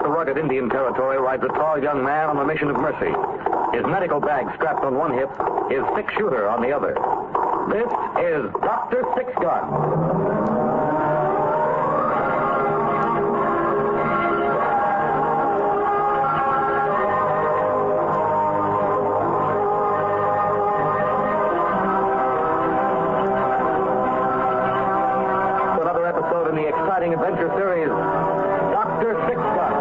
the rugged Indian Territory rides a tall young man on a mission of mercy. His medical bag strapped on one hip, his six-shooter on the other. This is Dr. Six Gun. Adventure series, Dr. Six Gun.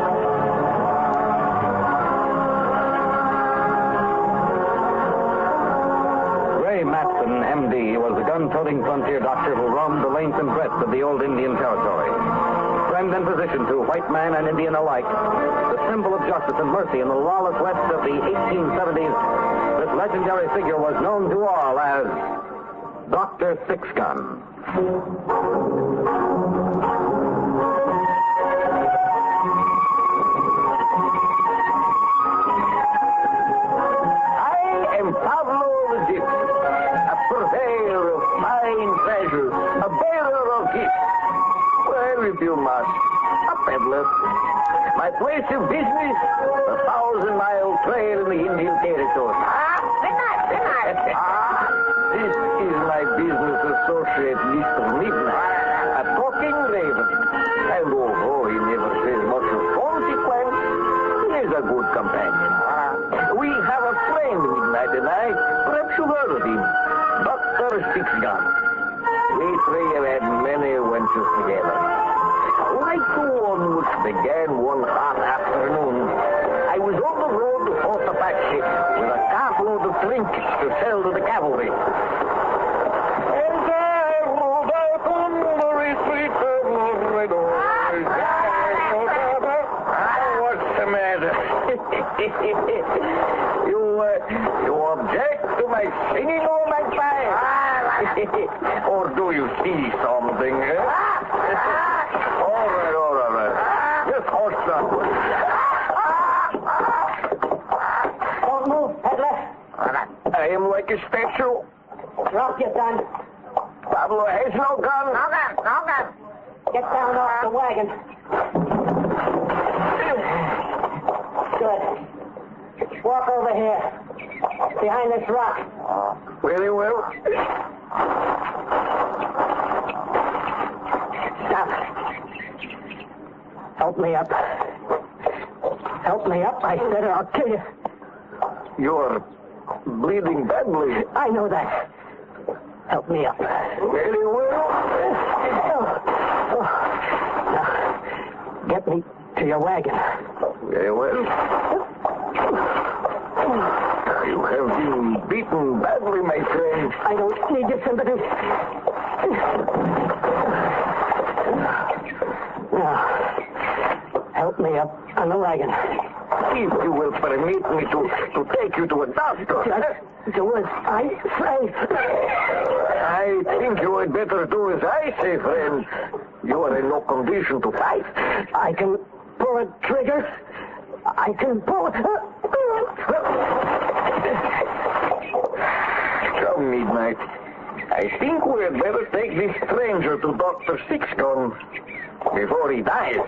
Ray Matson, M.D., was the gun-toting frontier doctor who roamed the length and breadth of the old Indian Territory. Friend and physician to white man and Indian alike, the symbol of justice and mercy in the lawless West of the 1870s, this legendary figure was known to all as Dr. Six Gun. You must. A peddler. My place of business, a 1,000-mile trail in the Indian Territory. This is my business associate, Mr. Midnight, a talking raven. And although he never says much of consequence, he is a good companion. We have a friend, Midnight and I. Perhaps you've heard of him. Dr. Six Gun. We three have had many adventures together. Like the one which began one hot afternoon, I was on the road to Fort Apache with a carload of trinkets to sell to the cavalry. And I rode out on the retreat of Laredo. What's the matter? You object to my singing all my time? Or do you see something? All right. Just horse up. Don't move, peddler. I am like a statue. Drop your gun. Pablo has no gun. No gun. Get down off the wagon. Good. Walk over here. Behind this rock. Very well. Stop. Help me up. Help me up, I said, or I'll kill you. You're bleeding badly. I know that. Help me up. Very well. Now, get me to your wagon. Very well. You have been beaten badly, my friend. I don't need your sympathy. Now, help me up on the wagon. If you will permit me to take you to a doctor. Just do as I say. I think you had better do as I say, friend. You are in no condition to fight. I can pull a trigger. I can pull Come, Midnight. I think we had better take this stranger to Dr. Six Gun before he dies.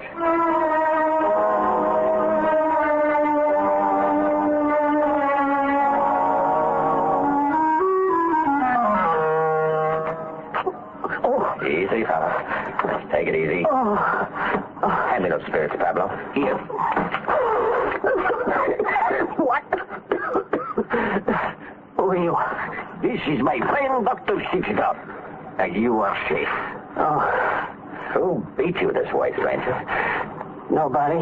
Easy, fella. Take it easy. Hand me those spirits, Pablo. Here. What? Who are you? This is my friend, Dr. Six Gun. And you are safe. Who beat you this way, stranger? Nobody.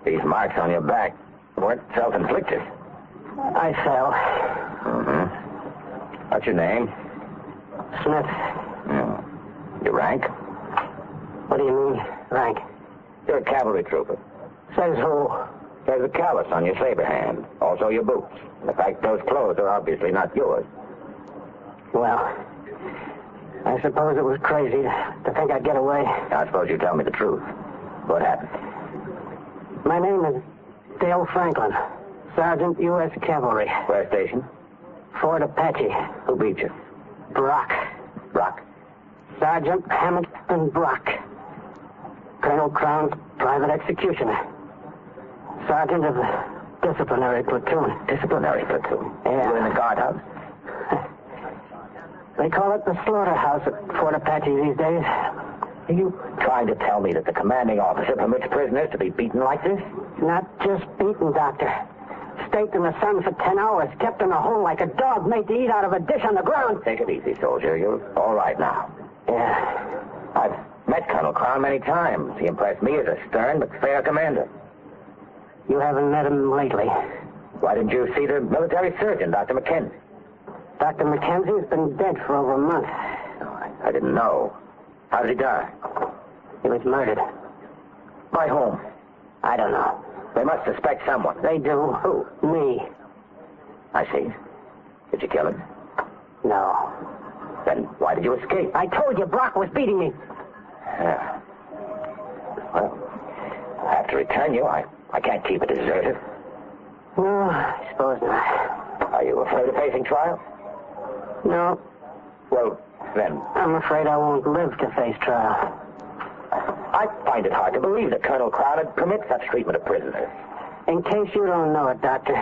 These marks on your back weren't self-inflicted. I fell. Mm-hmm. What's your name? Smith. Your rank? What do you mean, rank? You're a cavalry trooper. Says who? There's a callus on your saber hand. Also your boots. In fact, those clothes are obviously not yours. Well, I suppose it was crazy to think I'd get away. I suppose you tell me the truth. What happened? My name is Dale Franklin, Sergeant U.S. Cavalry. Where station? Fort Apache. Who beat you? Brock. Brock. Sergeant Hamilton Brock. Colonel Crown's private executioner. Sergeant of the disciplinary platoon. Disciplinary platoon? Yeah. You in the guardhouse? They call it the slaughterhouse at Fort Apache these days. Are you trying to tell me that the commanding officer permits prisoners to be beaten like this? Not just beaten, Doctor. Staked in the sun for 10 hours, kept in a hole like a dog made to eat out of a dish on the ground. Take it easy, soldier. You're all right now. Yeah. I've met Colonel Crown many times. He impressed me as a stern but fair commander. You haven't met him lately. Why didn't you see the military surgeon, Dr. McKenzie? Dr. McKenzie's been dead for over a month. Oh, I didn't know. How did he die? He was murdered. By whom? I don't know. They must suspect someone. They do. Who? Me. I see. Did you kill him? No. Then why did you escape? I told you Brock was beating me. Yeah. Well, I have to return you. I can't keep it deserted. No, I suppose not. Are you afraid of facing trial? No. Well, then, I'm afraid I won't live to face trial. I find it hard to believe that Colonel Crown would permit such treatment of prisoners. In case you don't know it, Doctor,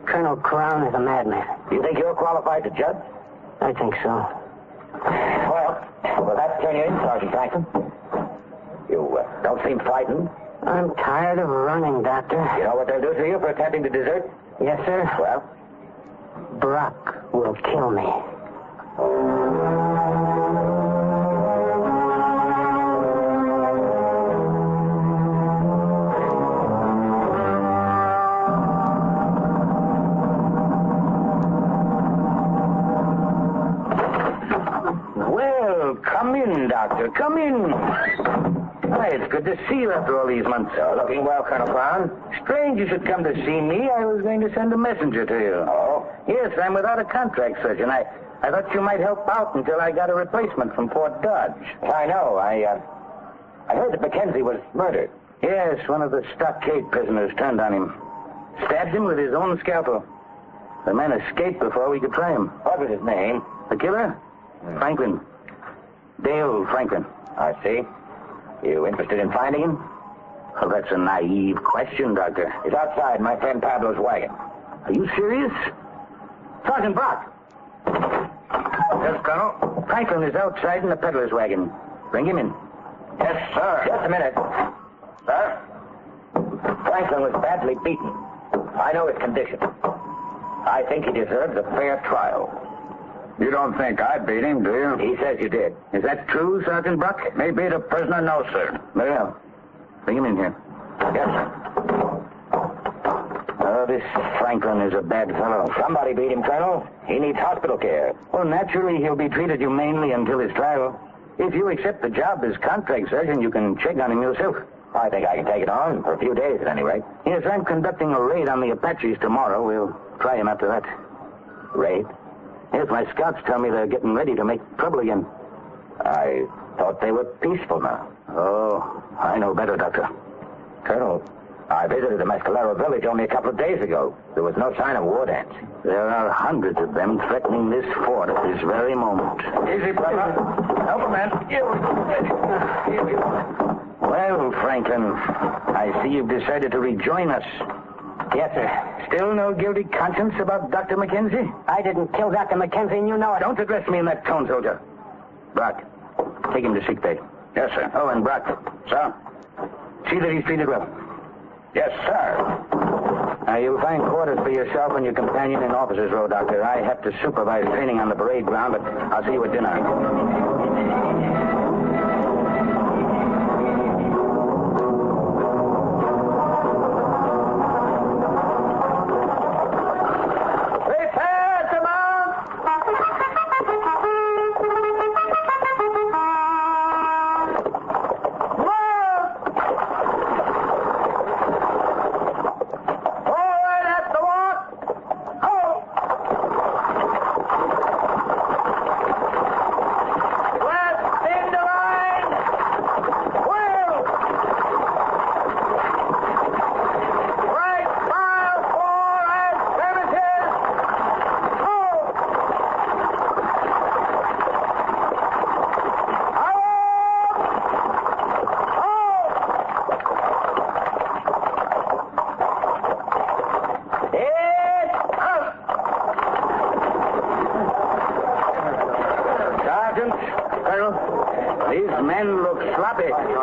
Colonel Crown is a madman. Do you think you're qualified to judge? I think so. Well, will that turn you in, Sergeant Franklin? You don't seem frightened. I'm tired of running, Doctor. You know what they'll do to you for attempting to desert? Yes, sir. Well? Brock will kill me. Well, come in, Doctor. Come in. Hi, it's good to see you after all these months. Looking well, Colonel Crown. Strange you should come to see me. I was going to send a messenger to you. Oh? Yes, I'm without a contract surgeon. I thought you might help out until I got a replacement from Fort Dodge. I know. I heard that Mackenzie was murdered. Yes, one of the stockade prisoners turned on him. Stabbed him with his own scalpel. The man escaped before we could try him. What was his name? The killer? Franklin. Dale Franklin. I see. You interested in finding him? Well, that's a naive question, Doctor. He's outside my friend Pablo's wagon. Are you serious? Sergeant Brock. Yes, Colonel. Franklin is outside in the peddler's wagon. Bring him in. Yes, sir. Just a minute. Sir? Franklin was badly beaten. I know his condition. I think he deserves a fair trial. You don't think I beat him, do you? He says you did. Is that true, Sergeant Brock? Me beat a prisoner? No, sir. Very well. Bring him in here. Yes, sir. Oh, this Franklin is a bad fellow. Somebody beat him, Colonel. He needs hospital care. Well, naturally, he'll be treated humanely until his trial. If you accept the job as contract surgeon, you can check on him yourself. I think I can take it on for a few days at any rate. Yes, I'm conducting a raid on the Apaches tomorrow. We'll try him after that. Raid? Yes, my scouts tell me they're getting ready to make trouble again. I thought they were peaceful now. Oh, I know better, Doctor. Colonel, I visited the Mescalero village only a couple of days ago. There was no sign of war dancing. There are hundreds of them threatening this fort at this very moment. Easy, brother. Help a man. Well, Franklin, I see you've decided to rejoin us. Yes, sir. Still no guilty conscience about Dr. Mackenzie? I didn't kill Dr. Mackenzie, and you know it. Don't address me in that tone, soldier. Brock, take him to sick bay. Yes, sir. Oh, and Brock. Sir? See that he's treated well. Yes, sir. Now, you'll find quarters for yourself and your companion in Officers' Row, Doctor. I have to supervise training on the parade ground, but I'll see you at dinner.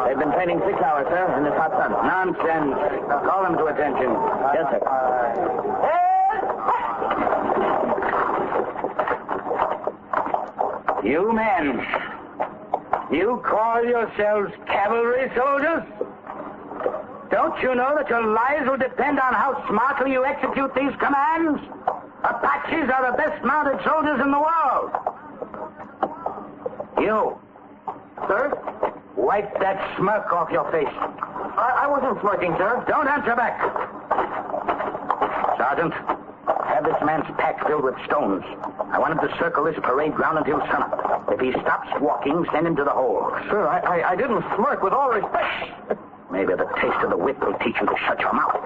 They've been training 6 hours, sir, in this hot sun. Nonsense. Call them to attention. Yes, sir. You men, you call yourselves cavalry soldiers? Don't you know that your lives will depend on how smartly you execute these commands? Apaches are the best mounted soldiers in the world. You. Sir? Wipe that smirk off your face. I wasn't smirking, sir. Don't answer back. Sergeant, have this man's pack filled with stones. I want him to circle this parade ground until sunup. If he stops walking, send him to the hole. Sir, I didn't smirk, with all respect. Maybe the taste of the whip will teach you to shut your mouth.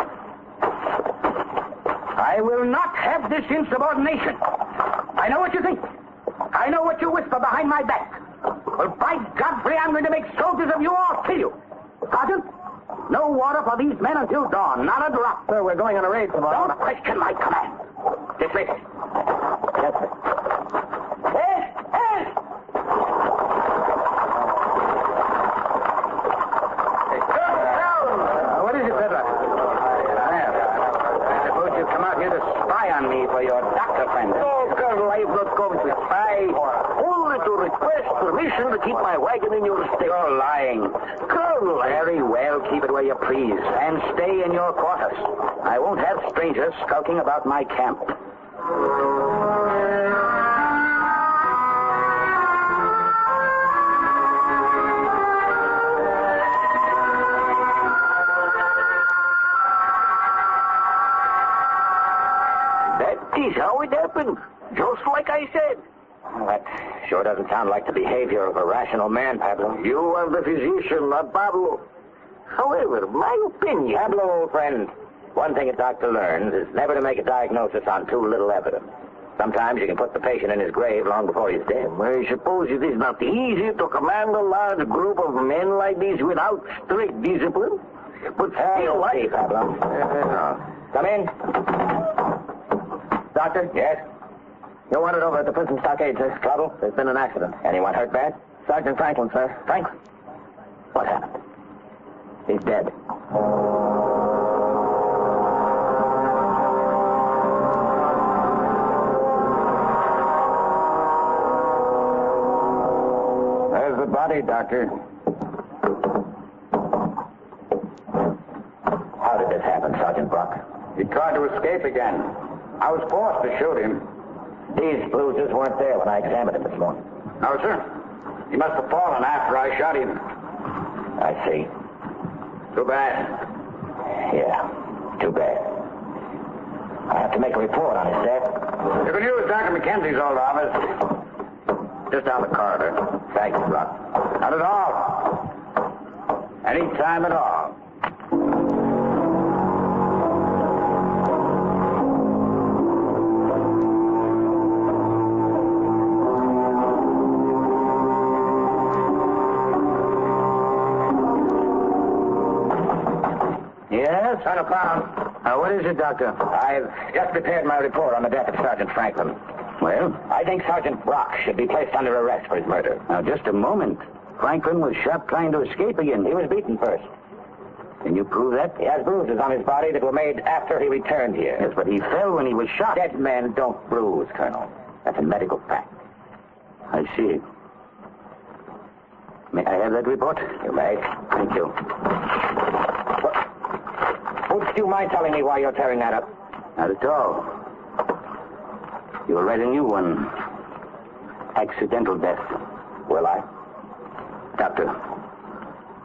I will not have this insubordination. I know what you think. I know what you whisper behind my back. Well, by Godfrey, I'm going to make soldiers of you or kill you. Sergeant, no water for these men until dawn. Not a drop. Sir, we're going on a raid tomorrow. Don't question my command. Dismiss. Yes, sir. Hey! What is it, Pedro? I suppose you've come out here to spy on me for your doctor friend. No, Colonel, I have not come to spy. Only to request permission to keep my wagon in your state. You're lying. Colonel, Very well, keep it where you please, and stay in your quarters. I won't have strangers skulking about my camp. That is how it happened. Just like I said. Well, that sure doesn't sound like the behavior of a rational man, Pablo. You are the physician, not Pablo. However, my opinion... Pablo, old friend, one thing a doctor learns is never to make a diagnosis on too little evidence. Sometimes you can put the patient in his grave long before he's dead. I suppose it is not easy to command a large group of men like this without strict discipline. But still, See, Pablo. Come in. Doctor? Yes? You wanted over at the prison stockade, sir. Trouble? There's been an accident. Anyone hurt bad? Sergeant Franklin, sir. Franklin? What happened? He's dead. There's the body, Doctor. How did this happen, Sergeant Brock? He tried to escape again. I was forced to shoot him. These bruises weren't there when I examined him this morning. No, sir. He must have fallen after I shot him. I see. Too bad. Yeah, too bad. I have to make a report on his death. You can use Dr. McKenzie's old office. Just down the corridor. Thanks, Brock. Not at all. Any time at all. Yes, Colonel Pound. What is it, Doctor? I've just prepared my report on the death of Sergeant Franklin. Well? I think Sergeant Brock should be placed under arrest for his murder. Now, just a moment. Franklin was shot trying to escape again. He was beaten first. Can you prove that? He has bruises on his body that were made after he returned here. Yes, but he fell when he was shot. Dead men don't bruise, Colonel. That's a medical fact. I see. May I have that report? You may. Thank you. Would you mind telling me why you're tearing that up? Not at all. You'll write a new one. Accidental death. Will I? Doctor,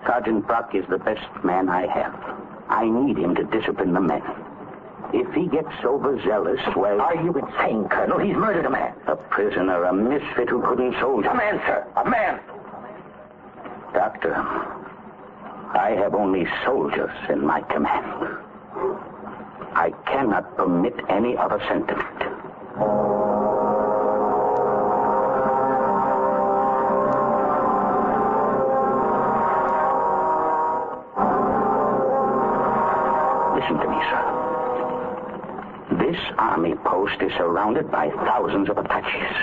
Sergeant Brock is the best man I have. I need him to discipline the men. If he gets overzealous, well... Are you insane, Colonel? He's murdered a man. A prisoner, a misfit who couldn't soldier. A man, sir. A man. Doctor, I have only soldiers in my command. I cannot permit any other sentiment. Listen to me, sir. This army post is surrounded by thousands of Apaches.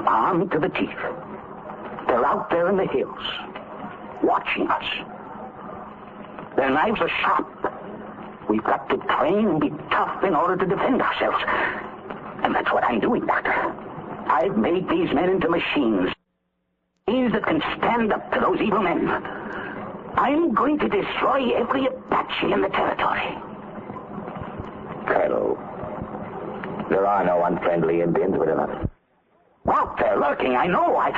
Armed to the teeth. They're out there in the hills. watching us. Their knives are sharp. We've got to train and be tough in order to defend ourselves. And that's what I'm doing, Doctor. I've made these men into machines. Machines that can stand up to those evil men. I'm going to destroy every Apache in the territory. Colonel, there are no unfriendly Indians within us. Well, they're lurking, I know. I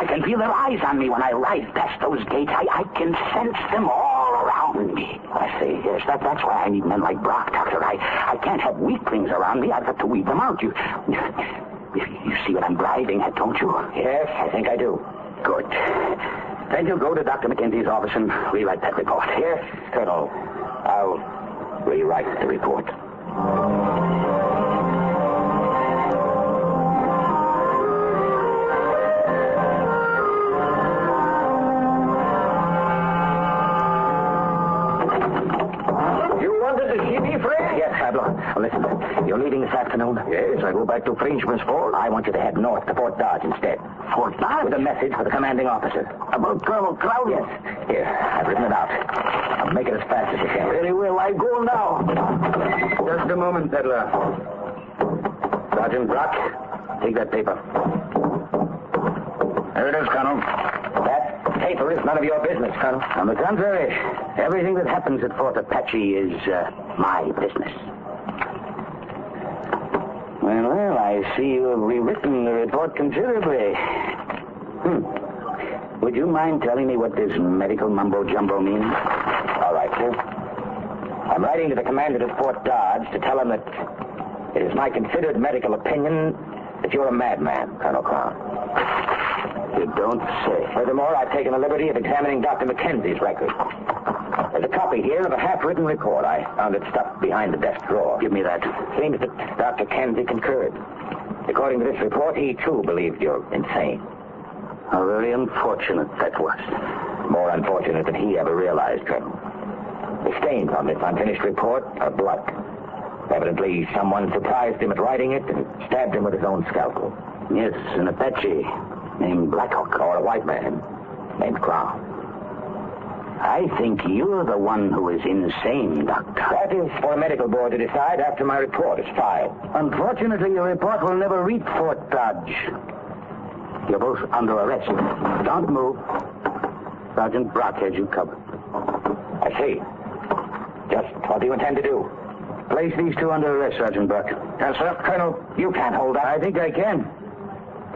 can feel their eyes on me when I ride past those gates. I can sense them all around me. I see. Yes, that's why I need men like Brock, Doctor. I can't have weaklings around me. I've got to weed them out. You see what I'm driving at, don't you? Yes, I think I do. Good. Then you'll go to Dr. McKenzie's office and rewrite that report. Yes, Colonel. I'll rewrite the report. Yes, Pablo. Listen, you're leaving this afternoon? Yes, I go back to Frenchman's Ford. I want you to head north to Fort Dodge instead. Fort Dodge? With a message for the commanding officer. About Colonel Crowley? Yes. Here, I've written it out. I'll make it as fast as you can. Very well, I go now. Just a moment, Peddler. Sergeant Brock, take that paper. There it is, Colonel. That paper is none of your business, Colonel. On the contrary, everything that happens at Fort Apache is my business. Well, I see you have rewritten the report considerably. Would you mind telling me what this medical mumbo-jumbo means? All right, sir. I'm writing to the commander of Fort Dodge to tell him that it is my considered medical opinion that you're a madman, Colonel Crown. You don't say. Furthermore, I've taken the liberty of examining Dr. McKenzie's record. There's a copy here of a half-written report. I found it stuffed behind the desk drawer. Give me that. Seems that Dr. Kenzie concurred. According to this report, he, too, believed you're insane. How very unfortunate that was. More unfortunate than he ever realized, Colonel. The stains on this unfinished report are blood. Evidently, someone surprised him at writing it and stabbed him with his own scalpel. Yes, an Apache named Blackhawk. Or a white man named Crown. I think you're the one who is insane, Doctor. That is for a medical board to decide after my report is filed. Unfortunately, your report will never reach Fort Dodge. You're both under arrest. Don't move. Sergeant Brock has you covered. I see. Just what do you intend to do? Place these two under arrest, Sergeant Brock. Yes, sir. Colonel, you can't hold that. I think I can.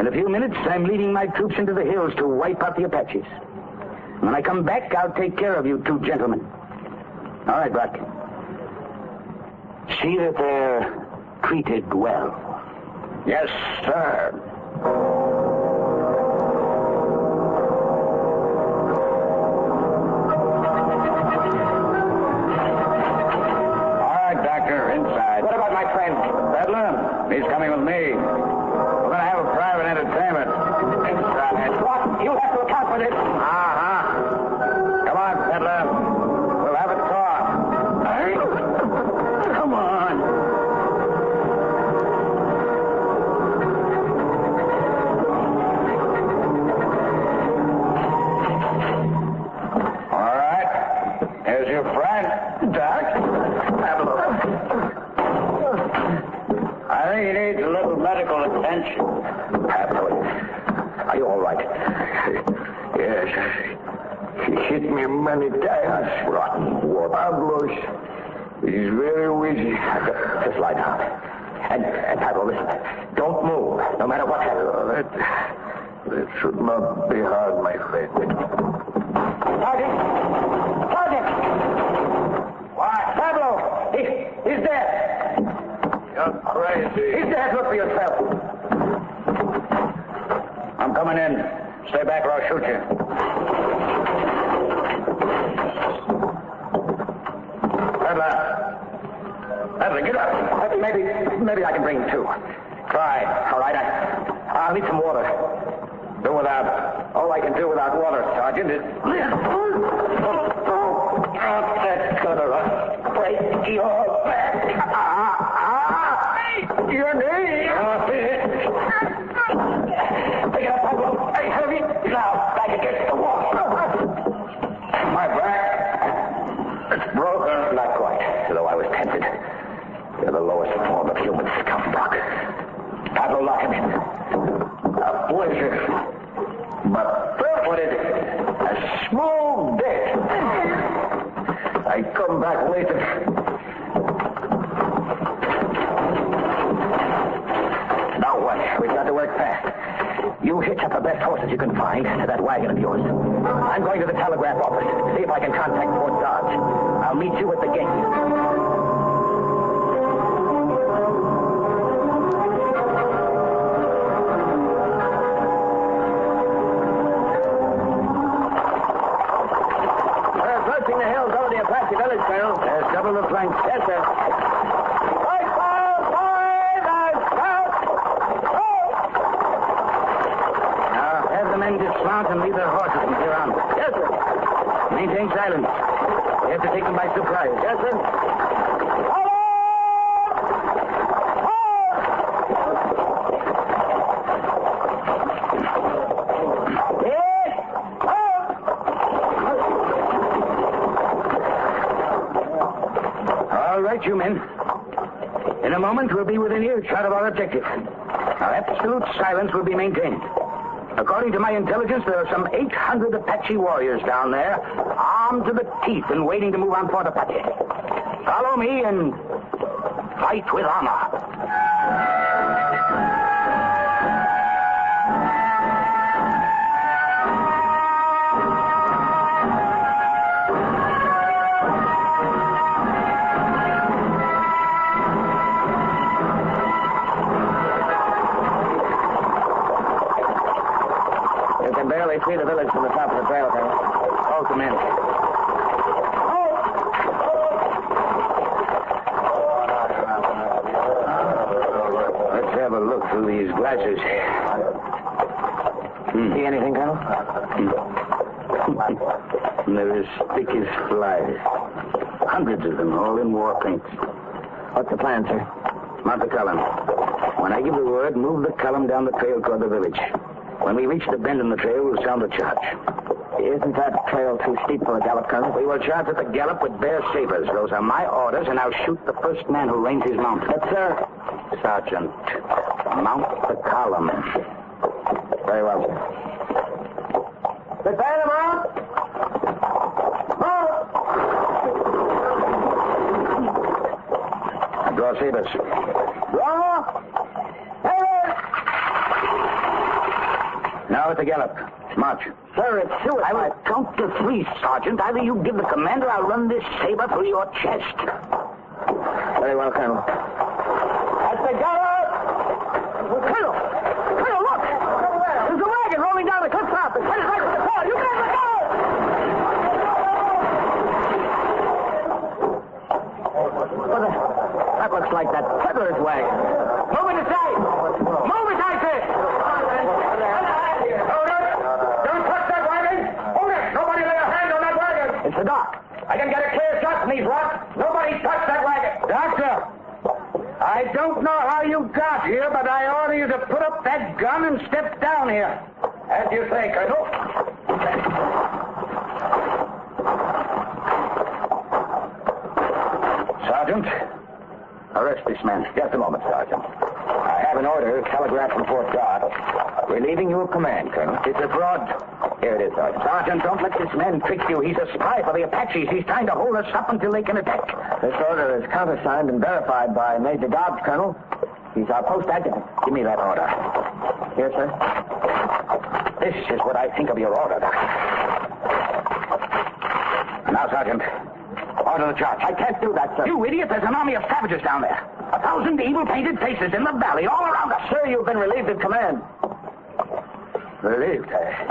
In a few minutes, I'm leading my troops into the hills to wipe out the Apaches. When I come back, I'll take care of you two gentlemen. All right, Brock. See that they're treated well. Yes, sir. All right, Doctor, inside. What about my friend? Peddler, he's coming with me. We're going to have a private entertainment. Inside. What? You have to account for this. Come on, Peddler. We'll have a talk. Come on. All right. Here's your friend, Doc. I think he needs a little medical attention. Pablo, are you all right? Yes. He hit me many times. Rotten war. Pablos is very wheezy. Just lie down. And Pablo, listen. Don't move, no matter what happens. That should not be hard, my friend. Sergeant! Sergeant! What? Pablo! He's dead! You're crazy. He's dead. Look for yourself. I'm coming in. Stay back or I'll shoot you. Peddler, get up. Maybe I can bring him to. Try. All right, I'll need some water. Do without. All I can do without water, Sergeant, is... That's gonna break your back. Your knee. Pick it up, Pablo. Hey, heavy. Now, back against the wall. human scumbag. I will lock him in. A pleasure. But what is it? A small death. I come back later. Now what? We've got to work fast. You hitch up the best horses you can find to that wagon of yours. I'm going to the telegraph office to see if I can contact Fort Dodge. I'll meet you at the gate. We're approaching the hills over the Apache village, Colonel. There's double the flanks. Yes, sir. Right, fire, five, and stop! Have the men dismount and leave their horses from here on. Yes, sir. Maintain silence. We have to take them by surprise. Yes, sir. All right, you men. In a moment, we'll be within earshot of our objective. Now, absolute silence will be maintained. According to my intelligence, there are some 800 Apache warriors down there, armed to the teeth and waiting to move on Fort Apache. Follow me and fight with honor. Barely see the village from the top of the trail, Colonel. All come in. Let's have a look through these glasses. See anything, Colonel? They're as thick as flies. Hundreds of them, all in war paints. What's the plan, sir? Mount the column. When I give the word, move the column down the trail toward the village. When we reach the bend in the trail, we'll sound the charge. Isn't that trail too steep for a gallop, Colonel? We will charge at the gallop with bare sabers. Those are my orders, and I'll shoot the first man who reins his mount. But, sir... Sergeant, mount the column. Very well, sir. Prepare them out! Now draw sabers. Draw! Now at the gallop. March. Sir, it's suicide. I will count to 3, Sergeant. Either you give the command or I'll run this saber through your chest. Very well, Colonel. At the gallop! Colonel! Colonel, look! There's a wagon rolling down the cliff top. It's headed right for the trail. You guys let go! That looks like that peddler's wagon. Move it aside! Move it, I say! It's the doc. I can get a clear shot from these rocks. Nobody touch that wagon. Doctor, I don't know how you got here, but I order you to put up that gun and step down here. As you say, Colonel. Sergeant, arrest this man. Just a moment, Sergeant. I have an order telegraphed from Fort Dodge, relieving you of command, Colonel. It's a fraud. Here it is, Sergeant. Sergeant, don't let this man trick you. He's a spy for the Apaches. He's trying to hold us up until they can attack. This order is countersigned and verified by Major Dobbs, Colonel. He's our post adjutant. Give me that order. Here, sir. This is what I think of your order, Doctor. Now, Sergeant, order the charge. I can't do that, sir. You idiot, there's an army of savages down there. 1,000 evil-painted faces in the valley all around us. Sir, you've been relieved of command. Relieved, eh?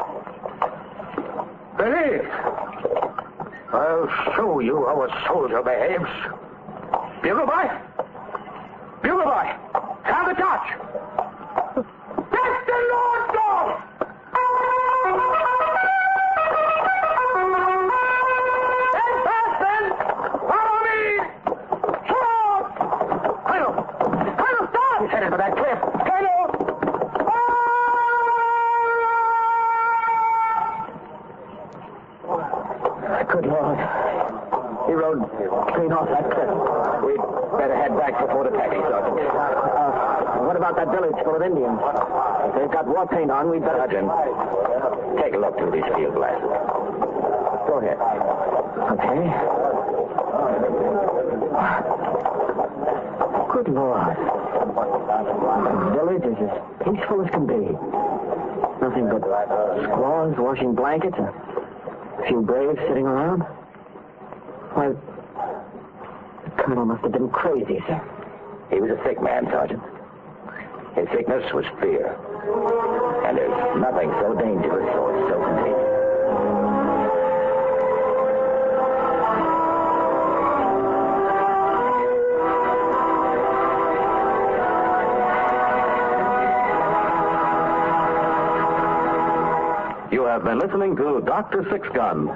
Relieved? I'll show you how a soldier behaves. Bugle boy! Bugle boy! Sound the torch! That's the Lord's dog! Stand fast, then! Follow me! Stop! Colonel! Colonel, stop! He's headed for that cliff. Colonel! Good Lord. He rode clean off that cliff. We'd better head back before the taxi, Sergeant. What about that village full of Indians? If they've got war paint on, we'd better... Sergeant, take a look through these field glasses. Go ahead. Okay. Good Lord. The village is as peaceful as can be. Nothing but squaws washing blankets and a few braves sitting around. Why, the colonel must have been crazy, sir. He was a sick man, Sergeant. His sickness was fear. And there's nothing so dangerous or so contagious. You have been listening to Dr. Six Gun.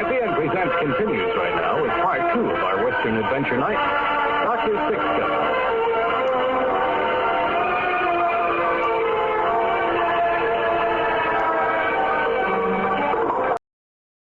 FEN Presents continues right now with part 2 of our Western Adventure Night.